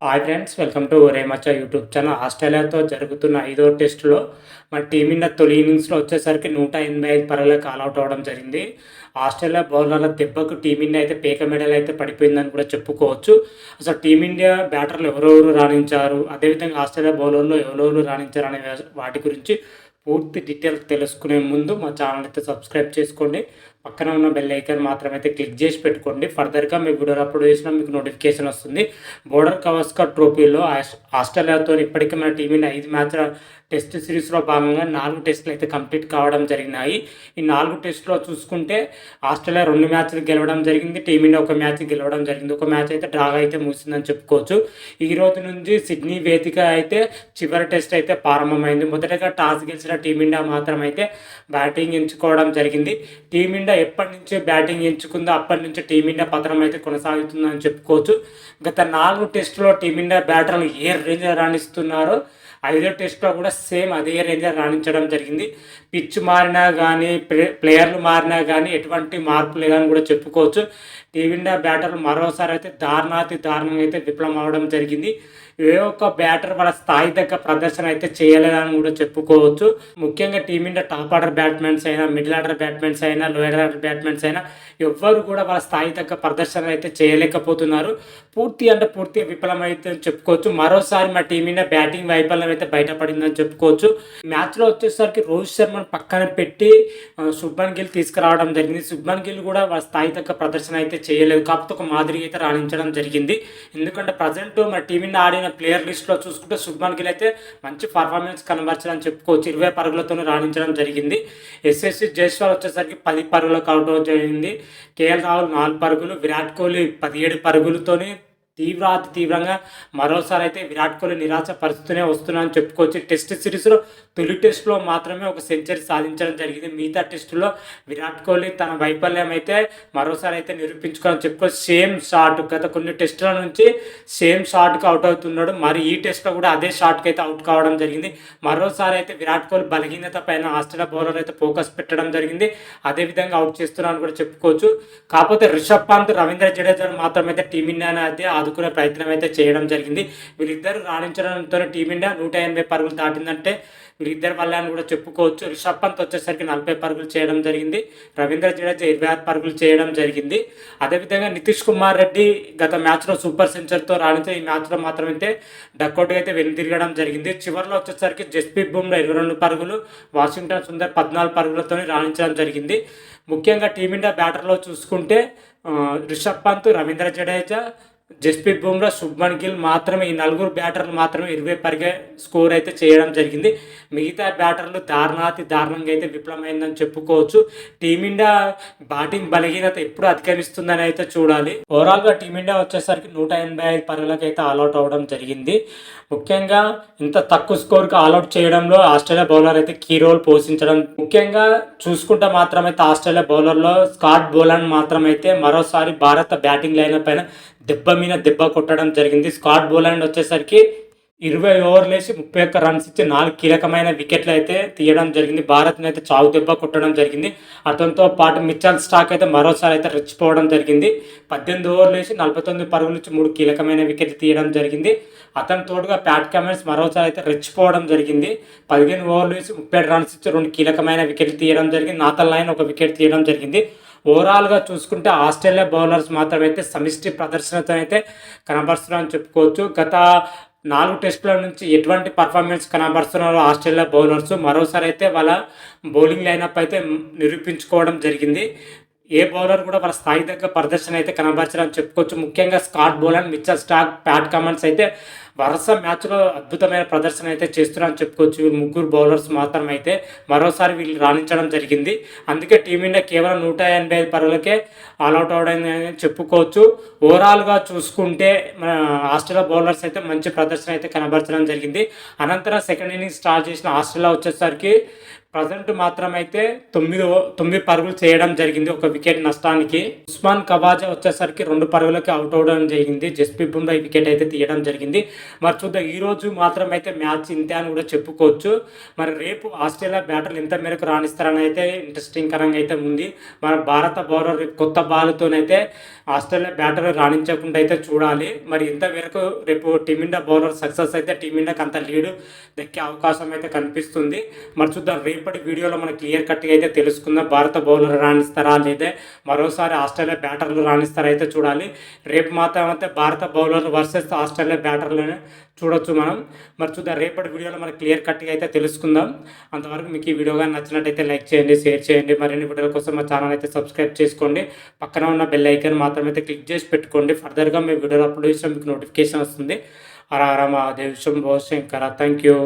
Hi friends, welcome to Remachcha YouTube channel. ఆస్ట్రేలియాతో జరుగుతున్న 5వ టెస్టులో మన టీమిండియా తొలి ఇన్నింగ్స్లో వచ్చేసరికి 185 పరుగులకు ఆల్అవుట్ అవ్వడం జరిగింది. ఆస్ట్రేలియా బౌలర్ల దెబ్బకు టీమిండియా అయితే పేక మెడల్ అయితే పడిపోయిందని కూడా చెప్పుకోవచ్చు. అసలు టీమిండియా బ్యాటర్లు ఎవరెవరు రాణించారు, అదేవిధంగా ఆస్ట్రేలియా బౌలర్లు ఎవరెవరు రాణించారు అనే వాటి గురించి పూర్తి డీటెయిల్స్ తెలుసుకునే ముందు మా ఛానల్ అయితే సబ్స్క్రైబ్ చేసుకోండి. పక్కన ఉన్న బెల్ ఐకాన్ మాత్రమైతే క్లిక్ చేసి పెట్టుకోండి. ఫర్దర్గా మీ వీడియోలు అప్లోడ్ చేసినా మీకు నోటిఫికేషన్ వస్తుంది. బోర్డర్ గవాస్కర్ ట్రోఫీలో ఆస్ట్రేలియాతో ఇప్పటికీ మన టీమిండియా 5 మ్యాచ్ల టెస్ట్ సిరీస్లో భాగంగా 4 టెస్టులు అయితే కంప్లీట్ కావడం జరిగినాయి. ఈ 4 టెస్టులో చూసుకుంటే ఆస్ట్రేలియా 2 మ్యాచ్లు గెలవడం జరిగింది, టీమిండియా 1 మ్యాచ్ గెలవడం జరిగింది. 1 మ్యాచ్ అయితే డ్రాగా అయితే ముగిసిందని చెప్పుకోవచ్చు. ఈ రోజు నుంచి సిడ్నీ వేదిక అయితే చివరి టెస్ట్ అయితే ప్రారంభమైంది. మొదటగా టాస్ గెలిచిన టీమిండియా మాత్రం అయితే బ్యాటింగ్ ఎంచుకోవడం జరిగింది. టీమిండియా ఎప్పటి నుంచి బ్యాటింగ్ ఎంచుకుందో అప్పటి నుంచి టీమిండియా పతనం అయితే కొనసాగుతుందని చెప్పుకోవచ్చు. గత 4 టెస్టులో టీమిండియా బ్యాటర్లు ఏ రేంజ్ రాణిస్తున్నారో 5వ టెస్ట్లో కూడా సేమ్ అదే రేంజ్లో రాణించడం జరిగింది. పిచ్ మారినా కానీ ప్లేయర్లు మారినా కానీ ఎటువంటి మార్పు లేదని కూడా చెప్పుకోవచ్చు. టీమిండియా బ్యాటర్లు మరోసారి అయితే దారుణంగా అయితే విఫలం అవడం జరిగింది. ఏ ఒక్క బ్యాటర్ వాళ్ళ స్థాయి తగ్గ ప్రదర్శన అయితే చేయలేదని కూడా చెప్పుకోవచ్చు. ముఖ్యంగా టీమిండియా టాప్ ఆర్డర్ బ్యాట్స్మెన్స్ అయినా, మిడిల్ ఆర్డర్ బ్యాట్స్మెన్స్ అయినా, లోయర్ ఆర్డర్ బ్యాట్స్మెన్స్ అయినా ఎవ్వరు కూడా వాళ్ళ స్థాయి తగ్గ ప్రదర్శన అయితే చేయలేకపోతున్నారు. పూర్తిగా విఫలమైతే చెప్పుకోవచ్చు. మరోసారి మా టీమిండియా బ్యాటింగ్ వైఫల్యం అయితే బయటపడిందని చెప్పుకోవచ్చు. మ్యాచ్లో వచ్చేసరికి రోహిత్ శర్మను పక్కన పెట్టి శుభ్మన్ గిల్ తీసుకురావడం జరిగింది. శుభ్మన్ గిల్ కూడా వాళ్ళ స్థాయి తగ్గ ప్రదర్శన అయితే చేయలేదు, కాకపోతే ఒక మాదిరిగా అయితే రాణించడం జరిగింది. ఎందుకంటే ప్రజెంట్ మన టీమిండియా ఆడిన ప్లేయర్ లిస్ట్లో చూసుకుంటే శుభ్మన్ గిల్ అయితే మంచి పర్ఫార్మెన్స్ కనబరచాలని చెప్పుకోవచ్చు. 20 పరుగులతో రాణించడం జరిగింది. ఎస్ఎస్సి జైస్వాల్ వచ్చేసరికి 10 పరుగులకు అవుట్ అవ్వడం జరిగింది. కేఎల్ రాహుల్ 4 పరుగులు, విరాట్ కోహ్లీ 17 పరుగులతోనే తీవ్రంగా మరోసారి అయితే విరాట్ కోహ్లీ నిరాశ పరిస్థితినే వస్తున్నాయని చెప్పుకోవచ్చు. టెస్ట్ సిరీస్లో తొలి టెస్టులో మాత్రమే ఒక సెంచరీ సాధించడం జరిగింది. మిగతా టెస్టులో విరాట్ కోహ్లీ తన వైఫల్యం అయితే మరోసారి అయితే నిరూపించుకోవాలని చెప్పుకోవచ్చు. సేమ్ షాట్ గత కొన్ని టెస్టుల నుంచి సేమ్ షాట్కి అవుట్ అవుతున్నాడు. మరి ఈ టెస్ట్లో కూడా అదే షాట్కి అయితే అవుట్ కావడం జరిగింది. మరోసారి అయితే విరాట్ కోహ్లీ బలహీనత పైన ఆస్ట్రేలియా బౌలర్ అయితే ఫోకస్ పెట్టడం జరిగింది. అదేవిధంగా అవుట్ చేస్తున్నారని కూడా చెప్పుకోవచ్చు. కాకపోతే రిషబ్ పంత్, రవీంద్ర జడేజా మాత్రమైతే టీమిండియాని అయితే ఆదుకునే ప్రయత్నం అయితే చేయడం జరిగింది. వీళ్ళిద్దరు రాణించడంతో టీమిండియా 180 పరుగులు దాటిందంటే వీళ్ళిద్దరి వల్ల అని కూడా చెప్పుకోవచ్చు. రిషబ్ పంత్ వచ్చేసరికి 40 పరుగులు చేయడం జరిగింది. రవీంద్ర జడేజా 26 పరుగులు చేయడం జరిగింది. అదేవిధంగా నితీష్ కుమార్ రెడ్డి గత మ్యాచ్లో సూపర్ సెంచరీతో రాణించే ఈ మ్యాచ్లో మాత్రమైతే డక్అవుట్గా అయితే వెనుతిరగడం జరిగింది. చివరిలో వచ్చేసరికి జస్ప్రీత్ బుమ్రా 22 పరుగులు, వాషింగ్టన్ సుందర్ 14 పరుగులతో రాణించడం జరిగింది. ముఖ్యంగా టీమిండియా బ్యాటర్లో చూసుకుంటే రిషబ్ పంత్, రవీంద్ర జడేజా, జస్ప్రీత్ బుమ్రా, శుభ్మన్ గిల్ మాత్రమే, ఈ 4 బ్యాటర్లు మాత్రమే 20 పరుగే స్కోర్ అయితే చేయడం జరిగింది. మిగతా బ్యాటర్లు దారుణంగా అయితే విఫలమైందని చెప్పుకోవచ్చు. టీమిండియా బ్యాటింగ్ బలహీనత ఎప్పుడు అధిగమిస్తుందని అయితే చూడాలి. ఓవరాల్గా టీమిండియా వచ్చేసరికి 185 పరుగులకు అయితే ఆల్అవుట్ అవ్వడం జరిగింది. ముఖ్యంగా ఇంత తక్కువ స్కోర్కి ఆల్అవుట్ చేయడంలో ఆస్ట్రేలియా బౌలర్ అయితే కీ రోల్ పోషించడం. ముఖ్యంగా చూసుకుంటే మాత్రమైతే ఆస్ట్రేలియా బౌలర్లో స్కాట్ బోలాండ్ మాత్రమైతే మరోసారి భారత బ్యాటింగ్ లైన్ పైన దెబ్బ కొట్టడం జరిగింది. స్కాట్ బోలాండ్ వచ్చేసరికి 20 ఓవర్లు వేసి 31 రన్స్ ఇచ్చి 4 కీలకమైన వికెట్లు అయితే తీయడం జరిగింది. భారత్ని అయితే చావు దెబ్బ కొట్టడం జరిగింది. అతనితో పాటు మిచెల్ స్టార్క్ అయితే మరోసారి అయితే రెచ్చిపోవడం జరిగింది. 18 ఓవర్లు వేసి 49 పరుగులు ఇచ్చి 3 కీలకమైన వికెట్లు తీయడం జరిగింది. అతని తోడుగా ప్యాట్ కమిన్స్ మరోసారి అయితే రెచ్చిపోవడం జరిగింది. 15 ఓవర్లు వేసి 37 రన్స్ ఇచ్చి 2 కీలకమైన వికెట్లు తీయడం జరిగింది. నాథన్ లయన్ 1 వికెట్ తీయడం జరిగింది. ఓవరాల్గా చూసుకుంటే ఆస్ట్రేలియా బౌలర్స్ మాత్రమైతే సమిష్టి ప్రదర్శనతో అయితే కనబరుస్తున్నారని చెప్పుకోవచ్చు. గత 4 టెస్టుల నుంచి ఎటువంటి పర్ఫార్మెన్స్ కనబరుస్తున్నారో ఆస్ట్రేలియా బౌలర్స్ మరోసారి అయితే వాళ్ళ బౌలింగ్ లైనప్ అయితే నిరూపించుకోవడం జరిగింది. ఏ బౌలర్ కూడా వాళ్ళ స్థాయి తగ్గ ప్రదర్శన అయితే కనబరచారని చెప్పుకోవచ్చు. ముఖ్యంగా Scott Boland, Mitchell Starc, Pat Cummins అయితే వరుస మ్యాచ్లో అద్భుతమైన ప్రదర్శన అయితే చేస్తున్నారని చెప్పుకోవచ్చు. వీళ్ళు 3 బౌలర్స్ మాత్రం అయితే మరోసారి వీళ్ళు రాణించడం జరిగింది. అందుకే టీమిండియా కేవలం 185 పరుగులకే ఆల్అవుట్ అవడం చెప్పుకోవచ్చు. ఓవరాల్గా చూసుకుంటే మన ఆస్ట్రేలియా బౌలర్స్ అయితే మంచి ప్రదర్శన అయితే కనబరచడం జరిగింది. అనంతరం సెకండ్ ఇన్నింగ్స్ స్టార్ట్ చేసిన ఆస్ట్రేలియా వచ్చేసరికి ప్రజెంట్ మాత్రం అయితే 9 పరుగులు చేయడం జరిగింది ఒక వికెట్ నష్టానికి. ఉస్మాన్ ఖవాజా వచ్చేసరికి 2 పరుగులకి అవుట్ అవ్వడం జరిగింది. జస్ప్రీత్ బుమ్రా ఈ వికెట్ అయితే తీయడం జరిగింది. మరి చూద్దాం, ఈ రోజు మాత్రం అయితే మ్యాచ్ ఇంతే అని కూడా చెప్పుకోవచ్చు. మరి రేపు ఆస్ట్రేలియా బ్యాటర్లు ఎంత మేరకు రాణిస్తారని అయితే ఇంట్రెస్టింగ్ కరంగా అయితే ఉంది. మన భారత బౌలర్ కొత్త బాల్తోనైతే ఆస్ట్రేలియా బ్యాటర్ రాణించకుండా అయితే చూడాలి. మరి ఇంత మేరకు రేపు టీమిండియా బౌలర్ సక్సెస్ అయితే టీమిండియాకి అంత లీడ్ దక్కే అవకాశం అయితే కనిపిస్తుంది. మరి చూద్దాం, రేపటి వీడియోలో మనకు క్లియర్ కట్గా అయితే తెలుసుకుందాం. భారత బౌలర్ రాణిస్తారా లేదా మరోసారి ఆస్ట్రేలియా బ్యాటర్లు రాణిస్తారా అయితే చూడాలి. రేపు మాత్రం అయితే భారత బౌలర్ వర్సెస్ ఆస్ట్రేలియా బ్యాటర్లను చూడొచ్చు మనం. మరి చూద్దాం, రేపటి వీడియోలో మనకు క్లియర్ కట్గా అయితే తెలుసుకుందాం. అంతవరకు మీకు ఈ వీడియో కానీ నచ్చినట్టయితే లైక్ చేయండి, షేర్ చేయండి. మరిన్ని వీడియోల కోసం మా ఛానల్ అయితే సబ్స్క్రైబ్ చేసుకోండి. పక్కన ఉన్న బెల్ ఐకాన్ మాత్రం అయితే క్లిక్ చేసి పెట్టుకోండి. ఫర్దర్గా మీ వీడియోలో అప్లోడ్ చేసిన మీకు నోటిఫికేషన్ వస్తుంది. హర హర మహాదేవ్, శంభో శంకర. Thank you.